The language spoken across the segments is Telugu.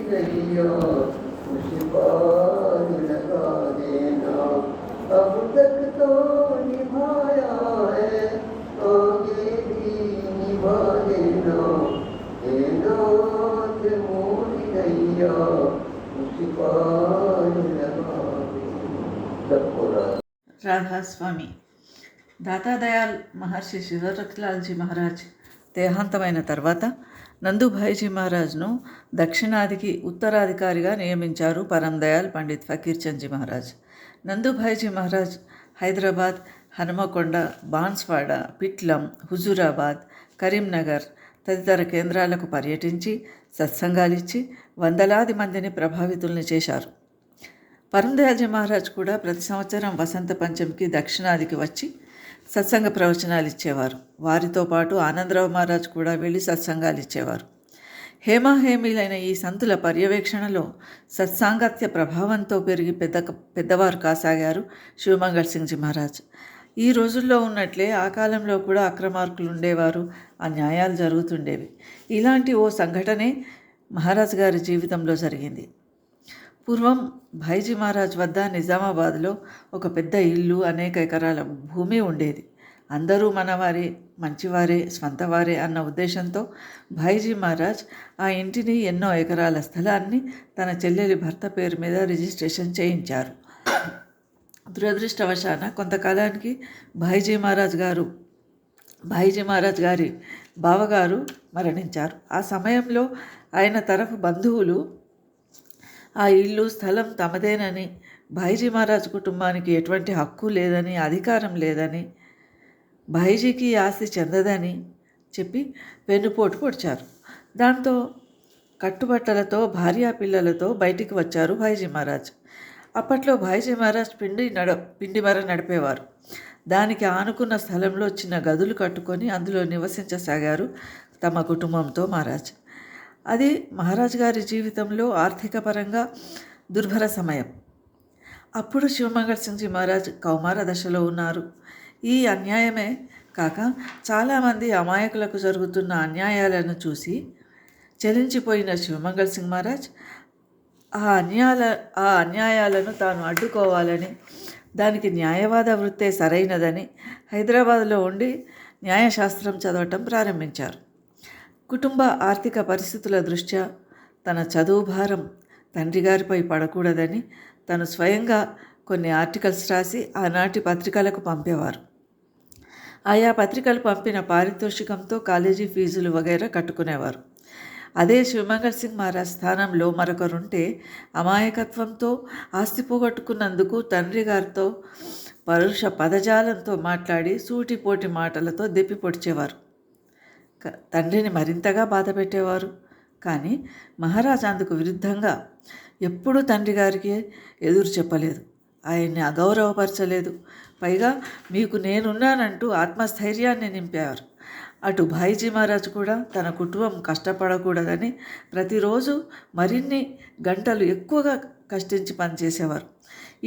गैया मुझपार लगा देना। अब तक तो निभाया है, आगे भी निभा देना। नाथ मोर गैया मुझपार लगा देना। రాధాస్వామి దాతాదయాల్ మహర్షి శివరత్లాల్జీ మహారాజ్ దేహాంతమైన తర్వాత నందుభాయిజీ మహారాజ్ను దక్షిణాదికి ఉత్తరాధికారిగా నియమించారు పరందయాల్ పండిత్ ఫకీర్చంద్జీ మహారాజ్. నందుభాయిజీ మహారాజ్ హైదరాబాద్, హనుమకొండ, బాన్స్వాడ, పిట్లం, హుజూరాబాద్, కరీంనగర్ తదితర కేంద్రాలకు పర్యటించి సత్సంగాలిచ్చి వందలాది మందిని ప్రభావితుల్ని చేశారు. పరందయాల్జీ మహారాజ్ కూడా ప్రతి సంవత్సరం వసంత పంచమికి దక్షిణాదికి వచ్చి సత్సంగ ప్రవచనాలు ఇచ్చేవారు. వారితో పాటు ఆనందరావు మహారాజ్ కూడా వెళ్ళి సత్సంగాలు ఇచ్చేవారు. హేమాహేమీలైన ఈ సంతుల పర్యవేక్షణలో సత్సాంగత్య ప్రభావంతో పెరిగి పెద్దవారు కాసాగారు శివమంగళ్ సింగ్జీ మహారాజ్. ఈ రోజుల్లో ఉన్నట్లే ఆ కాలంలో కూడా అక్రమార్కులు ఉండేవారు, అన్యాయాలు జరుగుతుండేవి. ఇలాంటి ఓ సంఘటనే మహారాజ్ గారి జీవితంలో జరిగింది. పూర్వం భాయిజీ మహారాజ్ వద్ద నిజామాబాద్లో ఒక పెద్ద ఇల్లు, అనేక ఎకరాల భూమి ఉండేది. అందరూ మనవారే, మంచివారే, స్వంతవారే అన్న ఉద్దేశంతో భాయిజీ మహారాజ్ ఆ ఇంటిని, ఎన్నో ఎకరాల స్థలాన్ని తన చెల్లెలి భర్త పేరు మీద రిజిస్ట్రేషన్ చేయించారు. దురదృష్టవశాన కొంతకాలానికి భాయిజీ మహారాజ్ గారి బావగారు మరణించారు. ఆ సమయంలో ఆయన తరఫు బంధువులు ఆ ఇల్లు, స్థలం తమదేనని, భాయిజీ మహారాజ్ కుటుంబానికి ఎటువంటి హక్కు లేదని, అధికారం లేదని, భాయిజీకి ఆస్తి చెందదని చెప్పి వెన్నుపోటు పొడిచారు. దాంతో కట్టుబట్టలతో, భార్యా పిల్లలతో బయటికి వచ్చారు భాయిజీ మహారాజ్. అప్పట్లో భాయిజీ మహారాజ్ పిండి మర నడిపేవారు. దానికి ఆనుకున్న స్థలంలో చిన్న గదులు కట్టుకొని అందులో నివసించసాగారు తమ కుటుంబంతో మహారాజ్. అది మహారాజ్ గారి జీవితంలో ఆర్థిక పరంగా దుర్భర సమయం. అప్పుడు శివమంగళ్ సింగ్జీ మహారాజ్ కౌమార దశలో ఉన్నారు. ఈ అన్యాయమే కాక చాలామంది అమాయకులకు జరుగుతున్న అన్యాయాలను చూసి చలించిపోయిన శివమంగళ్ సింగ్ మహారాజ్ ఆ అన్యాయాలను తాను అడ్డుకోవాలని, దానికి న్యాయవాద వృత్తే సరైనదని హైదరాబాద్లో ఉండి న్యాయశాస్త్రం చదవటం ప్రారంభించారు. కుటుంబ ఆర్థిక పరిస్థితుల దృష్ట్యా తన చదువు భారం తండ్రి గారిపై పడకూడదని తను స్వయంగా కొన్ని ఆర్టికల్స్ రాసి ఆనాటి పత్రికలకు పంపేవారు. ఆయా పత్రికలు పంపిన పారితోషికంతో కాలేజీ ఫీజులు వగైరా కట్టుకునేవారు. అదే శివమంగళ్ సింగ్ మహారాజ్ స్థానంలో మరొకరుంటే అమాయకత్వంతో ఆస్తి పోగొట్టుకున్నందుకు తండ్రి గారితో పరుష పదజాలంతో మాట్లాడి సూటిపోటి మాటలతో దెప్పి పొడిచేవారు. తండ్రిని మరింతగా బాధ పెట్టేవారు. కానీ మహారాజ్ అందుకు విరుద్ధంగా ఎప్పుడూ తండ్రి గారికి ఎదురు చెప్పలేదు, ఆయన్ని అగౌరవపరచలేదు. పైగా మీకు నేనున్నానంటూ ఆత్మస్థైర్యాన్ని నింపారు. అటు భాయిజీ మహారాజ్ కూడా తన కుటుంబం కష్టపడకూడదని ప్రతిరోజు మరిన్ని గంటలు ఎక్కువగా కష్టించి పనిచేసేవారు.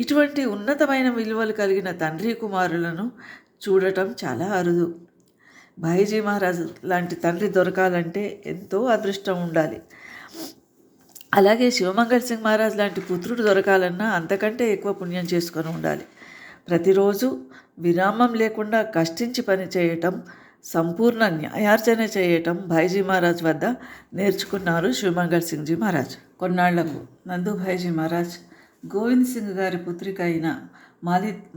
ఇటువంటి ఉన్నతమైన విలువలు కలిగిన తండ్రి కుమారులను చూడటం చాలా అరుదు. భాయిజీ మహారాజ్ లాంటి తండ్రి దొరకాలంటే ఎంతో అదృష్టం ఉండాలి. అలాగే శివమంగళ్ సింగ్ మహారాజ్ లాంటి పుత్రుడు దొరకాలన్నా అంతకంటే ఎక్కువ పుణ్యం చేసుకొని ఉండాలి. ప్రతిరోజు విరామం లేకుండా కష్టించి పని చేయటం, సంపూర్ణ న్యాయార్జన చేయటం భాయిజీ మహారాజ్ వద్ద నేర్చుకున్నారు శివమంగళ్ సింగ్జీ మహారాజ్. కొన్నాళ్లకు నందు భాయిజీ మహారాజ్ గోవింద్ సింగ్ గారి పుత్రిక అయిన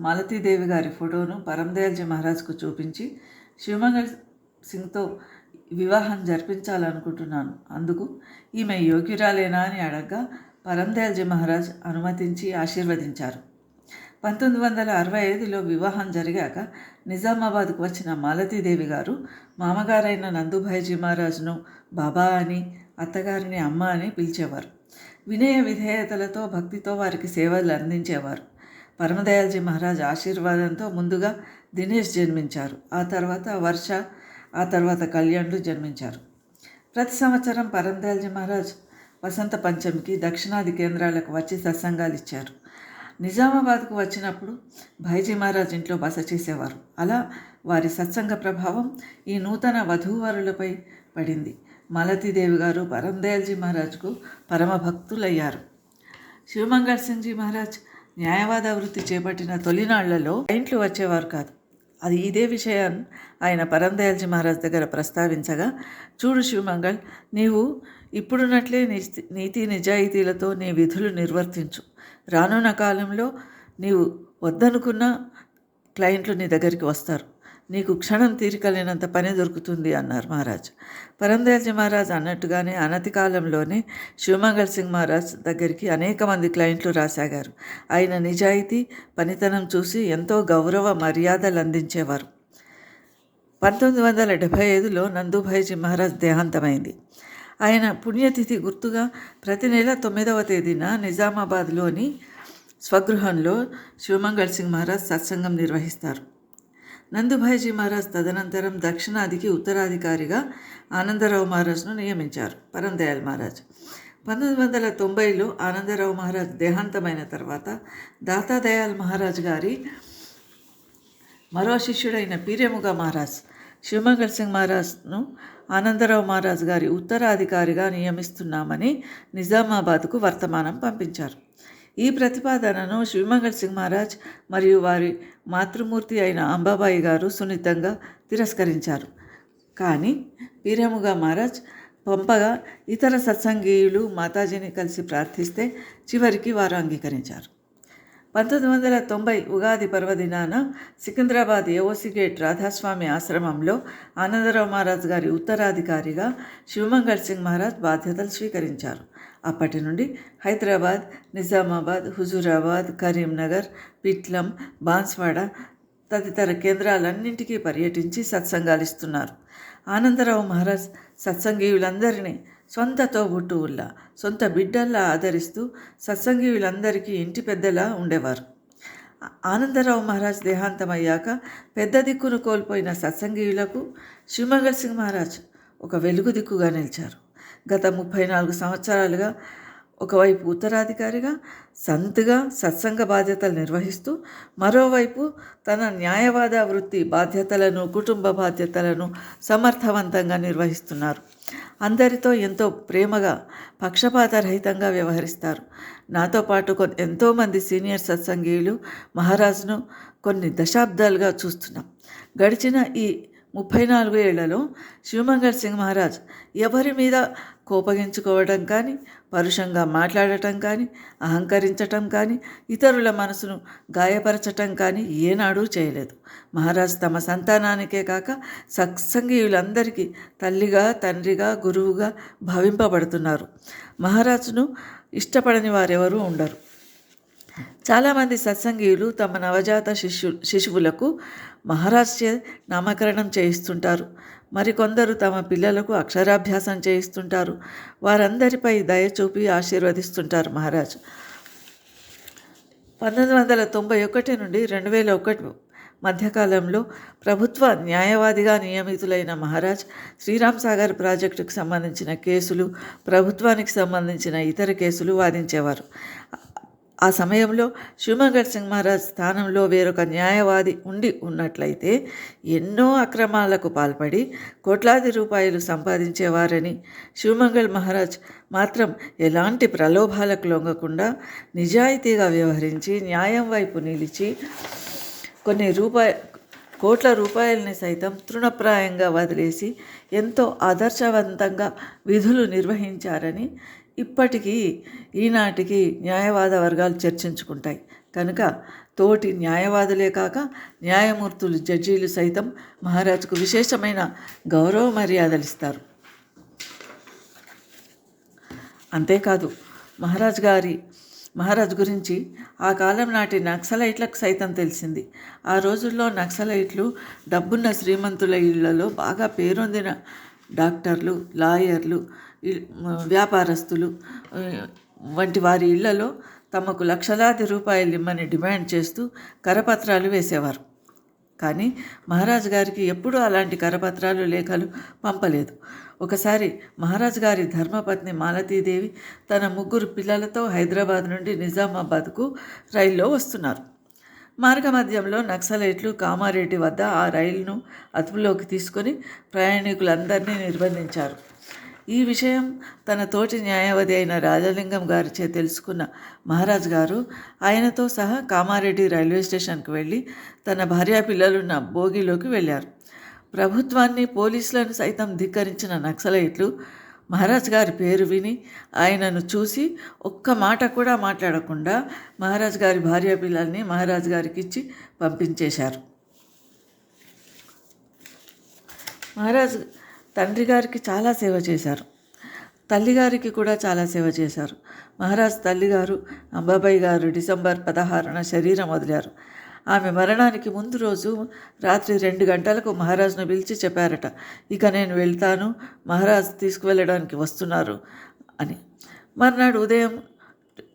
మాలతీదేవి గారి ఫోటోను పరందయాల్జీ మహారాజ్కు చూపించి శివమంగళ్ సింగ్తో వివాహం జరిపించాలనుకుంటున్నాను, అందుకు ఈమె యోగ్యురాలేనా అని అడగ్గా పరందయాల్జీ మహారాజ్ అనుమతించి ఆశీర్వదించారు. 1965లో వివాహం జరిగాక నిజామాబాద్కు వచ్చిన మాలతీదేవి గారు మామగారైన నందుభాయిజీ మహారాజ్ను బాబా అని, అత్తగారిని అమ్మ అని పిలిచేవారు. వినయ విధేయతలతో భక్తితో వారికి సేవలు అందించేవారు. పరమదయాల్జీ మహారాజ్ ఆశీర్వాదంతో ముందుగా దినేష్ జన్మించారు. ఆ తర్వాత వర్ష, ఆ తర్వాత కళ్యాణ్లు జన్మించారు. ప్రతి సంవత్సరం పరందయాల్జీ మహారాజ్ వసంత పంచమికి దక్షిణాది కేంద్రాలకు వచ్చి సత్సంగాలు ఇచ్చారు. నిజామాబాద్కు వచ్చినప్పుడు భాయిజీ మహారాజ్ ఇంట్లో బస చేసేవారు. అలా వారి సత్సంగ ప్రభావం ఈ నూతన వధూవరులపై పడింది. మాలతీదేవి గారు పరందయాల్జీ మహారాజ్కు పరమ భక్తులయ్యారు. శివమంగళ్ సింగ్జీ మహారాజ్ న్యాయవాద వృత్తి చేపట్టిన తొలినాళ్లలో క్లయింట్లు వచ్చేవారు కాదు. ఇదే విషయాన్ని ఆయన పరందయాల్జీ మహారాజ్ దగ్గర ప్రస్తావించగా, చూడు శివమంగళ్, నీవు ఇప్పుడున్నట్లే నీతి నిజాయితీలతో నీ విధులు నిర్వర్తించు. రానున్న కాలంలో నీవు వద్దనుకున్న క్లయింట్లు నీ దగ్గరికి వస్తారు. నీకు క్షణం తీరికలేనంత పని దొరుకుతుంది అన్నారు మహారాజ్. పరందయాల్జీ మహారాజ్ అన్నట్టుగానే అనతి కాలంలోనే శివమంగళ్ సింగ్ మహారాజ్ దగ్గరికి అనేక మంది క్లయింట్లు రాసాగారు. ఆయన నిజాయితీ, పనితనం చూసి ఎంతో గౌరవ మర్యాదలు అందించేవారు. 1975లో నందుభాయ్జీ మహారాజ్ దేహాంతమైంది. ఆయన పుణ్యతిథి గుర్తుగా ప్రతి నెల 9వ తేదీన నిజామాబాద్లోని స్వగృహంలో శివమంగళ్ సింగ్ మహారాజ్ సత్సంగం నిర్వహిస్తారు. నందుభాయ్జీ మహారాజ్ తదనంతరం దక్షిణాదికి ఉత్తరాధికారిగా ఆనందరావు మహారాజ్ను నియమించారు. పరందయాల్ మహారాజ్ 1990లో ఆనందరావు మహారాజ్ దేహాంతమైన తర్వాత దాతాదయాల్ మహారాజ్ గారి మరో శిష్యుడైన పీరేముగా మహారాజ్ శివమంగళ్ సింగ్ మహారాజ్ను ఆనందరావు మహారాజ్ గారి ఉత్తరాధికారిగా నియమిస్తున్నామని నిజామాబాద్కు వర్తమానం పంపించారు. ఈ ప్రతిపాదనను శివమంగళ్ సింగ్ మహారాజ్ మరియు వారి మాతృమూర్తి అయిన అంబాబాయి గారు సున్నితంగా తిరస్కరించారు. కానీ పీరేముగా మహారాజ్ పంపగా ఇతర సత్సంగీయులు మాతాజీని కలిసి ప్రార్థిస్తే చివరికి వారు అంగీకరించారు. 1990 ఉగాది పర్వదినాన సికింద్రాబాద్ ఏఓసి గేట్ రాధాస్వామి ఆశ్రమంలో ఆనందరావు మహారాజ్ గారి ఉత్తరాధికారిగా శివమంగళ్ సింగ్ మహారాజ్ బాధ్యతలు స్వీకరించారు. అప్పటి నుండి హైదరాబాద్, నిజామాబాద్, హుజూరాబాద్, కరీంనగర్, పిట్లం, బాన్స్వాడ తదితర కేంద్రాలన్నింటికీ పర్యటించి సత్సంగాలు ఇస్తున్నారు. ఆనందరావు మహారాజ్ సత్సంగీయులందరినీ సొంత తోబుట్టువుల్లా, సొంత బిడ్డల్లా ఆదరిస్తూ సత్సంగీయులందరికీ ఇంటి పెద్దలా ఉండేవారు. ఆనందరావు మహారాజ్ దేహాంతమయ్యాక పెద్ద దిక్కును కోల్పోయిన సత్సంగీయులకు శివమంగళ్ సింగ్ మహారాజ్ ఒక వెలుగు దిక్కుగా నిలిచారు. గత 34 సంవత్సరాలుగా ఒకవైపు ఉత్తరాధికారిగా సంత్గా సత్సంగ బాధ్యతలు నిర్వహిస్తూ, మరోవైపు తన న్యాయవాద వృత్తి బాధ్యతలను, కుటుంబ బాధ్యతలను సమర్థవంతంగా నిర్వహిస్తున్నారు. అందరితో ఎంతో ప్రేమగా, పక్షపాతరహితంగా వ్యవహరిస్తారు. నాతో పాటు ఎంతోమంది సీనియర్ సత్సంగీయులు మహారాజ్ను కొన్ని దశాబ్దాలుగా చూస్తున్నాం. గడిచిన ఈ 34 ఏళ్లలో శివమంగళ్ సింగ్ మహారాజ్ ఎవరి మీద కోపగించుకోవడం కానీ, పరుషంగా మాట్లాడటం కానీ, అహంకరించటం కానీ, ఇతరుల మనసును గాయపరచటం కానీ ఏనాడూ చేయలేదు. మహారాజ్ తమ సంతానానికే కాక సత్సంగీయులందరికీ తల్లిగా, తండ్రిగా, గురువుగా భావింపబడుతున్నారు. మహారాజ్ను ఇష్టపడని వారెవరూ ఉండరు. చాలామంది సత్సంగీయులు తమ నవజాత శిశువులకు మహారాజ్చే నామకరణం చేయిస్తుంటారు. మరికొందరు తమ పిల్లలకు అక్షరాభ్యాసం చేయిస్తుంటారు. వారందరిపై దయ చూపి ఆశీర్వదిస్తుంటారు మహారాజ్. 1991 నుండి 2001 మధ్యకాలంలో ప్రభుత్వ న్యాయవాదిగా నియమితులైన మహారాజ్ శ్రీరామ్ సాగర్ ప్రాజెక్టుకు సంబంధించిన కేసులు, ప్రభుత్వానికి సంబంధించిన ఇతర కేసులు వాదించేవారు. ఆ సమయంలో శివమంగళ్ సింగ్ మహారాజ్ స్థానంలో వేరొక న్యాయవాది ఉన్నట్లయితే ఎన్నో అక్రమాలకు పాల్పడి కోట్లాది రూపాయలు సంపాదించేవారని, శివమంగళ్ మహారాజ్ మాత్రం ఎలాంటి ప్రలోభాలకు లొంగకుండా నిజాయితీగా వ్యవహరించి న్యాయం వైపు నిలిచి కొన్ని కోట్ల రూపాయలని సైతం తృణప్రాయంగా వదిలేసి ఎంతో ఆదర్శవంతంగా విధులు నిర్వహించారని ఇప్పటికీ ఈనాటికి న్యాయవాద వర్గాలు చర్చించుకుంటాయి. కనుక తోటి న్యాయవాదులే కాక న్యాయమూర్తులు, జడ్జీలు సైతం మహారాజ్కు విశేషమైన గౌరవ మర్యాదలు ఇస్తారు. అంతేకాదు మహారాజ్ గురించి ఆ కాలం నాటి నక్సలైట్లకు సైతం తెలిసింది. ఆ రోజుల్లో నక్సలైట్లు డబ్బున్న శ్రీమంతుల ఇళ్లలో బాగా పేరొందిన డాక్టర్లు, లాయర్లు, వ్యాపారస్తులు వంటి వారి ఇళ్లలో తమకు లక్షలాది రూపాయలు ఇమ్మని డిమాండ్ చేస్తూ కరపత్రాలు వేసేవారు. కానీ మహారాజ్ గారికి ఎప్పుడూ అలాంటి కరపత్రాలు, లేఖలు పంపలేదు. ఒకసారి మహారాజ్ గారి ధర్మపత్ని మాలతీదేవి తన 3 పిల్లలతో హైదరాబాద్ నుండి నిజామాబాద్కు రైల్లో వస్తున్నారు. మార్గమధ్యంలో నక్సలైట్లు కామారెడ్డి వద్ద ఆ రైలును అదుపులోకి తీసుకొని ప్రయాణికులందరినీ నిర్బంధించారు. ఈ విషయం తన తోటి న్యాయవాది అయిన రాజలింగం గారిచే తెలుసుకున్న మహారాజ్ గారు ఆయనతో సహా కామారెడ్డి రైల్వే స్టేషన్కి వెళ్ళి తన భార్యా పిల్లలున్న బోగిలోకి వెళ్ళారు. ప్రభుత్వాన్ని, పోలీసులను సైతం ధిక్కరించిన నక్సలైట్లు మహారాజ్ గారి పేరు విని ఆయనను చూసి ఒక్క మాట కూడా మాట్లాడకుండా మహారాజ్ గారి భార్య పిల్లల్ని మహారాజ్ గారికి ఇచ్చి పంపించేశారు. మహారాజ్ తండ్రి గారికి చాలా సేవ చేశారు. తల్లిగారికి కూడా చాలా సేవ చేశారు. మహారాజ్ తల్లిగారు అంబాబాయి గారు డిసెంబర్ 16న శరీరం వదిలారు. ఆమె మరణానికి ముందు రోజు రాత్రి 2 గంటలకు మహారాజ్ను పిలిచి చెప్పారట, ఇక నేను వెళ్తాను, మహారాజ్ తీసుకువెళ్ళడానికి వస్తున్నారు అని. మర్నాడు ఉదయం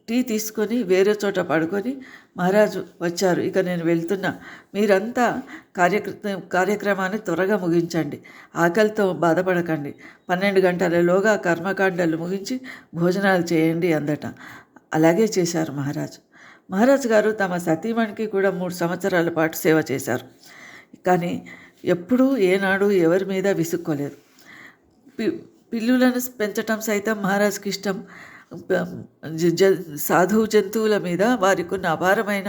టీ తీసుకొని వేరే చోట పడుకొని మహారాజు వచ్చారు, ఇక నేను వెళ్తున్నా, మీరంతా కార్యక్రమాన్ని త్వరగా ముగించండి, ఆకలితో బాధపడకండి, 12 గంటలలోగా కర్మకాండలు ముగించి భోజనాలు చేయండి అందట. అలాగే చేశారు మహారాజు. మహారాజు గారు తమ సతీమణికి కూడా 3 సంవత్సరాల పాటు సేవ చేశారు. కానీ ఎప్పుడూ ఏనాడు ఎవరి మీద విసుక్కోలేదు. పిల్లులను పెంచటం సైతం మహారాజుకి ఇష్టం. సాధువు జంతువుల మీద వారికి ఉన్న అపారమైన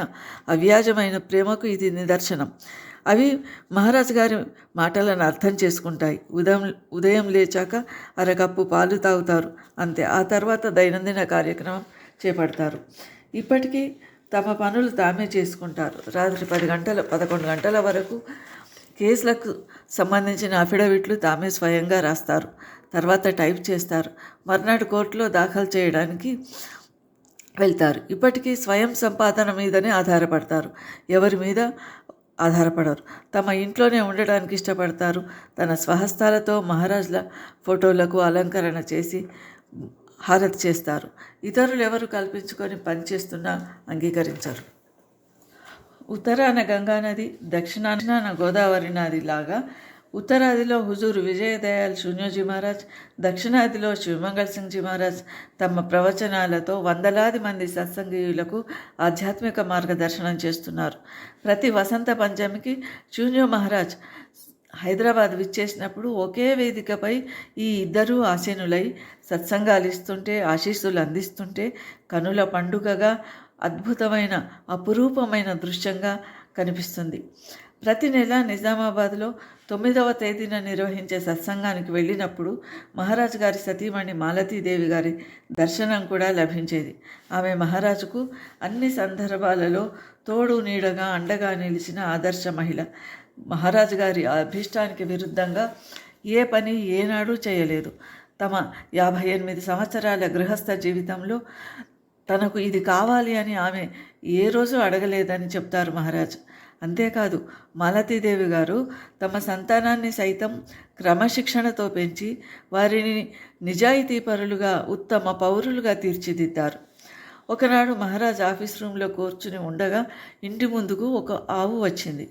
అవ్యాజమైన ప్రేమకు ఇది నిదర్శనం. అవి మహారాజు గారి మాటలను అర్థం చేసుకుంటాయి. ఉదయం లేచాక అరకప్పు పాలు తాగుతారు, అంతే. ఆ తర్వాత దైనందిన కార్యక్రమం చేపడతారు. ఇప్పటికీ తమ పనులు తామే చేసుకుంటారు. రాత్రి 11 గంటల వరకు కేసులకు సంబంధించిన అఫిడవిట్లు తామే స్వయంగా రాస్తారు, తర్వాత టైప్ చేస్తారు, మర్నాడు కోర్టులో దాఖలు చేయడానికి వెళ్తారు. ఇప్పటికీ స్వయం సంపాదన మీదనే ఆధారపడతారు, ఎవరి మీద ఆధారపడరు. తమ ఇంట్లోనే ఉండడానికి ఇష్టపడతారు. తన స్వహస్తాలతో మహారాజుల ఫోటోలకు అలంకరణ చేసి హారతి చేస్తారు. ఇతరులు ఎవరు కల్పించుకొని పనిచేస్తున్నా అంగీకరించరు. ఉత్తరాన గంగానది, దక్షిణాన గోదావరి నది లాగా ఉత్తరాదిలో హుజూరు విజయదయాల్ శూన్యోజీ మహారాజ్, దక్షిణాదిలో శివమంగళ్ సింగ్జీ మహారాజ్ తమ ప్రవచనాలతో వందలాది మంది సత్సంగీయులకు ఆధ్యాత్మిక మార్గదర్శనం చేస్తున్నారు. ప్రతి వసంత పంచమికి శూన్యో మహారాజ్ హైదరాబాద్ విచ్చేసినప్పుడు ఒకే వేదికపై ఈ ఇద్దరూ ఆసీనులై సత్సంగాలు ఇస్తుంటే, ఆశీస్సులు అందిస్తుంటే కనుల పండుగగా, అద్భుతమైన అపురూపమైన దృశ్యంగా కనిపిస్తుంది. ప్రతి నెల నిజామాబాద్లో 9వ తేదీన నిర్వహించే సత్సంగానికి వెళ్ళినప్పుడు మహారాజు గారి సతీమణి మాలతీదేవి గారి దర్శనం కూడా లభించేది. ఆమె మహారాజుకు అన్ని సందర్భాలలో తోడు నీడగా అండగా నిలిచిన ఆదర్శ మహిళ. మహారాజు గారి అభీష్టానికి విరుద్ధంగా ఏ పని ఏనాడూ చేయలేదు. తమ 58 సంవత్సరాల గృహస్థ జీవితంలో తనకు ఇది కావాలి అని ఆమె ఏ రోజు అడగలేదని చెప్తారు మహారాజ్. అంతేకాదు, మాలతీదేవి గారు తమ సంతానాన్ని సైతం క్రమశిక్షణతో పెంచి వారిని నిజాయితీపరులుగా, ఉత్తమ పౌరులుగా తీర్చిదిద్దారు. ఒకనాడు మహారాజ్ ఆఫీస్ రూమ్లో కూర్చుని ఉండగా ఇంటి ముందుకు ఒక ఆవు వచ్చింది.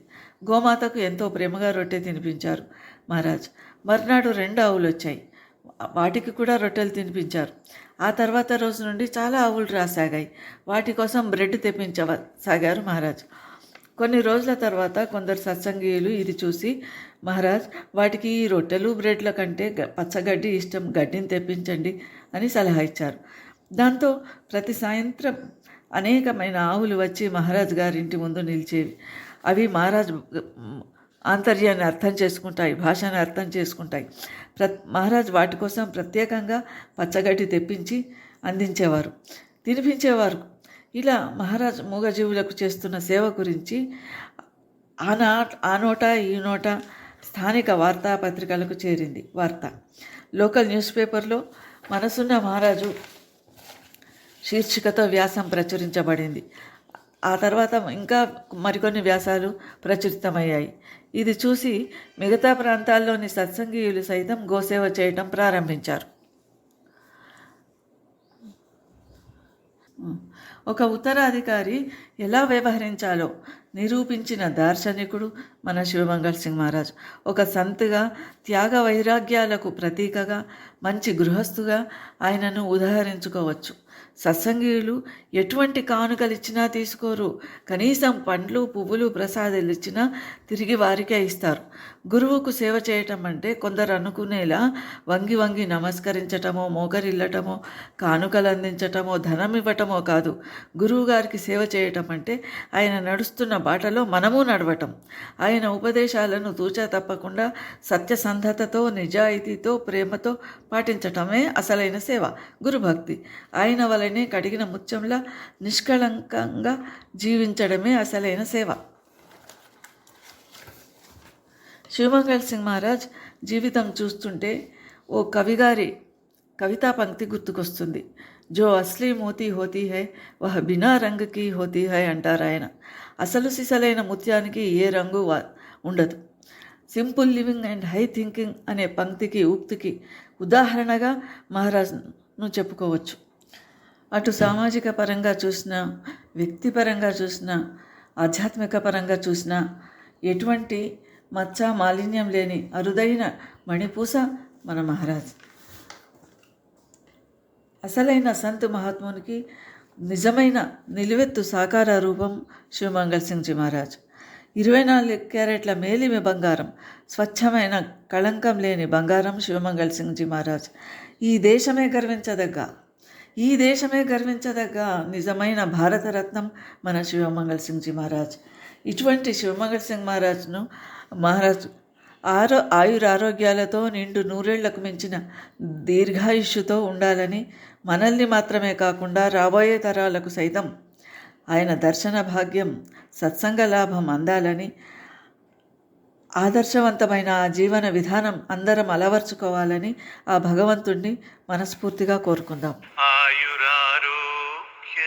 గోమాతకు ఎంతో ప్రేమగా రొట్టె తినిపించారు మహారాజ్. మర్నాడు 2 ఆవులు వచ్చాయి, వాటికి కూడా రొట్టెలు తినిపించారు. ఆ తర్వాత రోజు నుండి చాలా ఆవులు రాసాగాయి. వాటి కోసం బ్రెడ్ తెప్పించసాగారు మహారాజ్. కొన్ని రోజుల తర్వాత కొందరు సత్సంగీయులు ఇది చూసి, మహారాజ్ వాటికి ఈ రొట్టెలు బ్రెడ్ల కంటే పచ్చగడ్డి ఇష్టం, గడ్డిని తెప్పించండి అని సలహా ఇచ్చారు. దాంతో ప్రతి సాయంత్రం అనేకమైన ఆవులు వచ్చి మహారాజ్ గారి ఇంటి ముందు నిలిచేవి. అవి మహారాజ్ ఆంతర్యాన్ని అర్థం చేసుకుంటాయి, భాషను అర్థం చేసుకుంటాయి. మహారాజ్ వాటి కోసం ప్రత్యేకంగా పచ్చగడ్డి తెప్పించి అందించేవారు, తినిపించేవారు. ఇలా మహారాజ్ మూగజీవులకు చేస్తున్న సేవ గురించి ఆ నోట ఈ నోట స్థానిక వార్తాపత్రికలకు చేరింది వార్త. లోకల్ న్యూస్ పేపర్లో మనసున్న మహారాజు శీర్షికతో వ్యాసం ప్రచురించబడింది. ఆ తర్వాత ఇంకా మరికొన్ని వ్యాసాలు ప్రచురితమయ్యాయి. ఇది చూసి మిగతా ప్రాంతాల్లోని సత్సంగీయులు సైతం గోసేవ చేయటం ప్రారంభించారు. ఒక ఉత్తరాధికారి ఎలా వ్యవహరించాలో నిరూపించిన దార్శనికుడు మన శివమంగళ్ సింగ్ మహారాజ్. ఒక సంత్గా, త్యాగ వైరాగ్యాలకు ప్రతీకగా, మంచి గృహస్థుగా ఆయనను ఉదాహరించుకోవచ్చు. సత్సంగీయులు ఎటువంటి కానుకలు ఇచ్చినా తీసుకోరు. కనీసం పండ్లు పువ్వులు ప్రసాదాలు ఇచ్చినా తిరిగి వారికే ఇస్తారు. గురువుకు సేవ చేయటం అంటే కొందరు అనుకునేలా వంగి వంగి నమస్కరించటమో, మోకరిల్లటమో, కానుకలు అందించటమో, ధనం ఇవ్వటమో కాదు. గురువు గారికి సేవ చేయటం అంటే ఆయన నడుస్తున్న బాటలో మనము నడవటం, ఆయన ఉపదేశాలను తూచా తప్పకుండా సత్యసంధతతో, నిజాయితీతో, ప్రేమతో పాటించటమే అసలైన సేవ, గురుభక్తి. ఆయన వలనే కడిగిన ముత్యంలా నిష్కళంకంగా జీవించడమే అసలైన సేవ. శివమంగళ్ సింగ్ మహారాజ్ జీవితం చూస్తుంటే ఓ కవిగారి కవితా పంక్తి గుర్తుకొస్తుంది. జో అస్లీ మోతీ హోతీ హై వహ్ బినా రంగ్ కీ హోతీ హై అంటారు ఆయన. అసలు సిసలైన ముత్యానికి ఏ రంగు ఉండదు. Simple living and high thinking అనే పంక్తికి ఉక్తికి ఉదాహరణగా మహారాజ్ను చెప్పుకోవచ్చు. అటు సామాజిక పరంగా చూసినా, వ్యక్తిపరంగా చూసినా, ఆధ్యాత్మిక పరంగా చూసినా ఎటువంటి మచ్చ మాలిన్యం లేని అరుదైన మణిపూస మన మహారాజ్. అసలైన సంత్ మహాత్మునికి నిజమైన నిలువెత్తు సాకార రూపం శివమంగళ్ సింగ్జీ మహారాజ్. 24 క్యారెట్ల మేలిమి బంగారం, స్వచ్ఛమైన కళంకం లేని బంగారం శివమంగళ్ సింగ్జీ మహారాజ్. ఈ దేశమే గర్వించదగ్గ నిజమైన భారతరత్నం మన శివమంగళ్ సింగ్జీ మహారాజ్. ఇటువంటి శివమంగళ్ సింగ్ మహారాజ్ ఆయురారోగ్యాలతో నిండు నూరేళ్లకు మించిన దీర్ఘాయుష్యుతో ఉండాలని, మనల్ని మాత్రమే కాకుండా రాబోయే తరాలకు సైతం ఆయన దర్శన భాగ్యం, సత్సంగ లాభం అందాలని, ఆదర్శవంతమైన ఆ జీవన విధానం అందరం అలవర్చుకోవాలని ఆ భగవంతుణ్ణి మనస్ఫూర్తిగా కోరుకుందాం. ఆయురారోగ్య